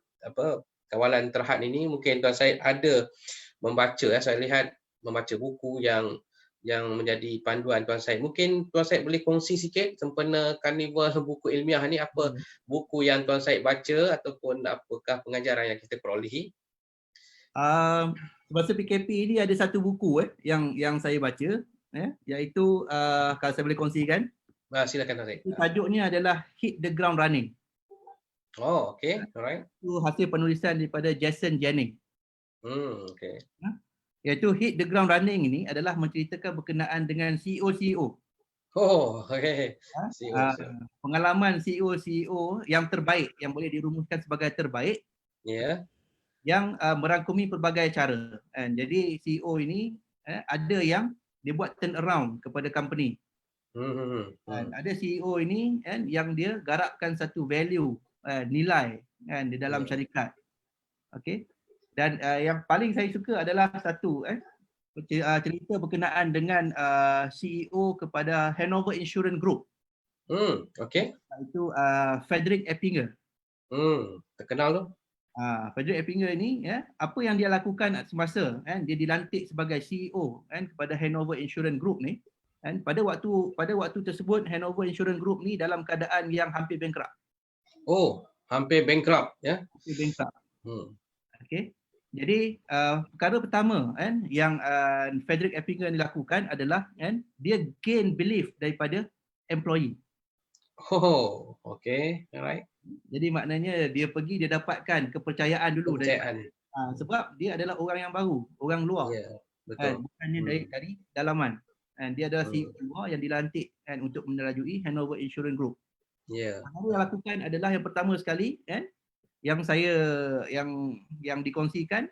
kawalan terhad ini, mungkin Tuan Syed ada membaca, saya lihat membaca buku yang menjadi panduan Tuan Syed. Mungkin Tuan Syed boleh kongsi sikit sempena karnival buku ilmiah ni, apa buku yang Tuan Syed baca ataupun apakah pengajaran yang kita perolehi? Semasa PKP ini ada satu buku yang saya baca, iaitu kalau saya boleh kongsikan. Silakan Tuan Syed. Tajuknya adalah Hit the Ground Running. Oh, okay. Alright. Itu hasil penulisan daripada Jason Jennings. Okay. Iaitu Hit the Ground Running ini adalah menceritakan berkenaan dengan CEO-CEO. Oh, okay. Pengalaman CEO-CEO yang terbaik, yang boleh dirumuskan sebagai terbaik. Yang merangkumi pelbagai cara. Jadi CEO ini ada yang dia buat turn around kepada company. Ada CEO ini yang dia garapkan satu value, nilai di dalam syarikat. Okey. Dan yang paling saya suka adalah satu cerita berkenaan dengan CEO kepada Hanover Insurance Group. Okey. Itu Frederick Eppinger. Terkenal tu. Frederick Eppinger ini apa yang dia lakukan semasa dia dilantik sebagai CEO kepada Hanover Insurance Group ni, pada waktu tersebut Hanover Insurance Group ni dalam keadaan yang hampir bankrupt. Oh, hampir bankrupt ya. Hampir bankrupt. Okey. Jadi perkara pertama yang Frederick Eppinger ni lakukan adalah dia gain belief daripada employee. Oh, okey. Alright. Jadi maknanya dia pergi, dia dapatkan kepercayaan dulu sebab dia adalah orang yang baru, orang luar. Betul. Bukannya dari dalaman. Dia adalah CEO luar yang dilantik untuk menerajui Hanover Insurance Group. Apa yang lakukan adalah yang pertama sekali yang dikongsikan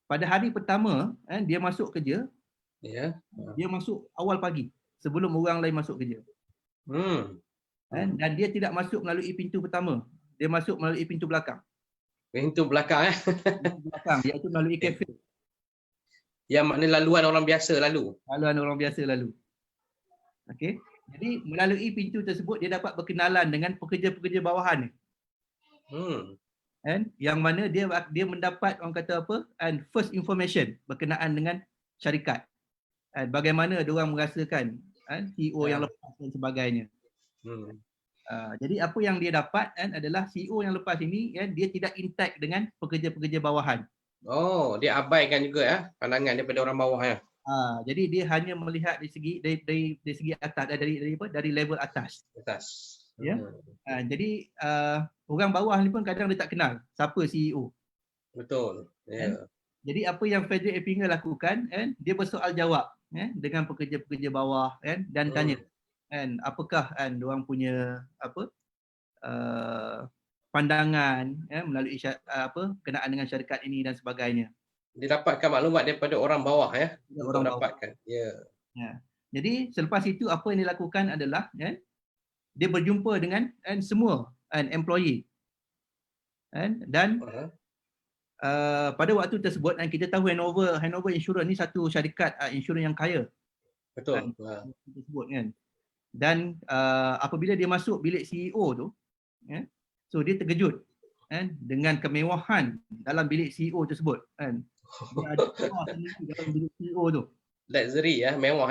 pada hari pertama dia masuk kerja. Dia masuk awal pagi sebelum orang lain masuk kerja. Dan dia tidak masuk melalui pintu pertama. Dia masuk melalui pintu belakang. Pintu belakang Pintu belakang, iaitu melalui kafe. Yang makna laluan orang biasa lalu. Laluan orang biasa lalu. Okey. Jadi melalui pintu tersebut dia dapat berkenalan dengan pekerja-pekerja bawahan ni. Yang mana dia mendapat orang kata apa? First information berkenaan dengan syarikat. Bagaimana dia orang merasakan CEO yang lepas dan sebagainya. Jadi apa yang dia dapat adalah CEO yang lepas ini dia tidak intact dengan pekerja-pekerja bawahan. Oh, dia abaikan juga pandangan daripada orang bawah ya. Jadi dia hanya melihat dari segi atas, dari level atas. Atas. Ya. Jadi orang bawah ni pun kadang dia tak kenal siapa CEO. Betul. Ya. Jadi apa yang Frederick Eppinger lakukan, dia bersoal jawab dengan pekerja-pekerja bawah dan tanya apakah diorang punya pandangan melalui kenaan dengan syarikat ini dan sebagainya. Didapatkan maklumat daripada orang bawah untuk Orang bawah. dapatkan. Ya. Jadi selepas itu apa yang dilakukan adalah dia berjumpa dengan semua employee dan pada waktu tersebut kita tahu Hanover Insurance ni satu syarikat insurans yang kaya. Betul. Tersebut kan. Dan apabila dia masuk bilik CEO tu, so dia terkejut dengan kemewahan dalam bilik CEO tersebut Dia ada keluar sendiri dalam bilik CEO tu. Luxury mewah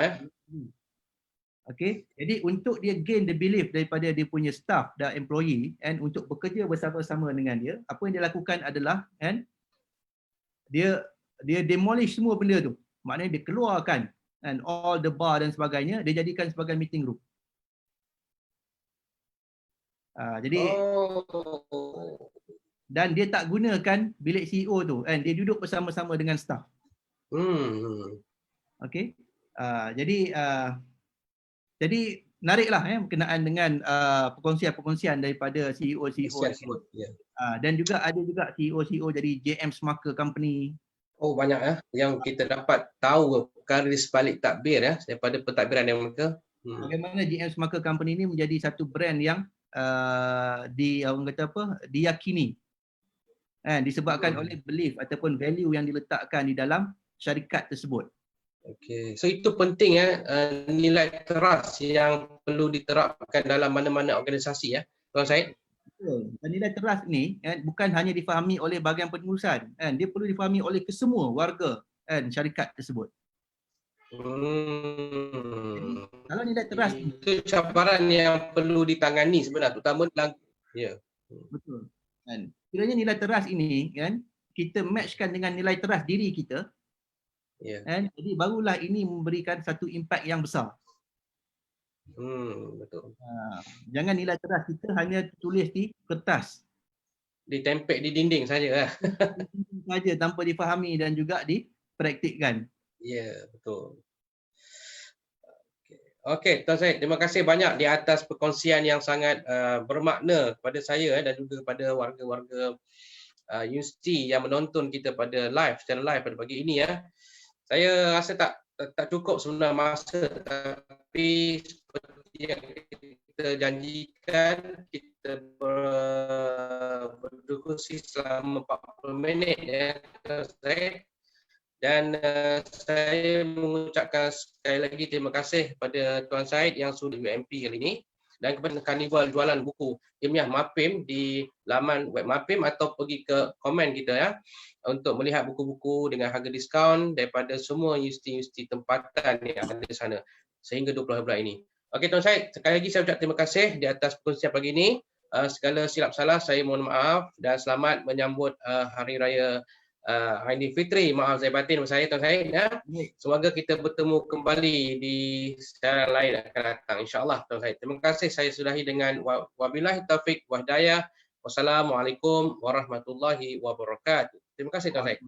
Okay, jadi untuk dia gain the belief daripada dia punya staff dan employee untuk bekerja bersama-sama dengan dia, apa yang dia lakukan adalah dia demolish semua benda tu. Maknanya dia keluarkan all the bar dan sebagainya, dia jadikan sebagai meeting room. Jadi dan dia tak gunakan bilik CEO tu, dia duduk bersama-sama dengan staff. Okay, jadi menariklah berkenaan dengan perkongsian-perkongsian daripada CEO tersebut. Dan juga ada juga CEO dari JM Smucker Company. Oh, banyak yang kita dapat tahu perkara di sebalik takbir daripada pentadbiran yang mereka. Bagaimana JM Smucker Company ini menjadi satu brand yang diyakini disebabkan oleh belief ataupun value yang diletakkan di dalam syarikat tersebut. Okey, so itu penting nilai trust yang perlu diterapkan dalam mana-mana organisasi Tuan Syed. Betul. Dan nilai trust ni bukan hanya difahami oleh bahagian pengurusan, dia perlu difahami oleh kesemua warga syarikat tersebut. Jadi, kalau nilai trust itu cabaran yang perlu ditangani sebenarnya, terutama dalam betul. Kiranya nilai trust ini kita matchkan dengan nilai trust diri kita. Jadi barulah ini memberikan satu impak yang besar. Betul. Jangan nilai trust kita hanya tulis di kertas, ditempel di dinding saja saja tanpa difahami dan juga dipraktikkan. Ya, betul. Okey, Tuan Syed, terima kasih banyak di atas perkongsian yang sangat bermakna kepada saya dan juga kepada warga-warga universiti yang menonton kita secara live pada pagi ini Saya rasa tak cukup sebenarnya masa, tapi seperti yang kita janjikan, kita berdiskusi selama 40 minit dan saya mengucapkan sekali lagi terima kasih kepada Tuan Syed yang sudah UMP kali ini dan kepada Karnival jualan buku ilmiah MAPIM di laman web MAPIM atau pergi ke komen kita untuk melihat buku-buku dengan harga diskaun daripada semua universiti-universiti tempatan yang ada di sana sehingga 20 bulan ini. Okey Tuan Syed, sekali lagi saya ucap terima kasih di atas perkongsian pagi ini. Segala silap salah saya mohon maaf dan selamat menyambut Hari Raya Aidilfitri. Maaf zahir batin bersama saya Tuan Syed Semoga kita bertemu kembali di secara lain akan datang insya-Allah Tuan Syed. Terima kasih, saya sudahi dengan wabillahi taufik wa hidayah. Wassalamualaikum warahmatullahi wabarakatuh. Terima kasih Tuan Syed.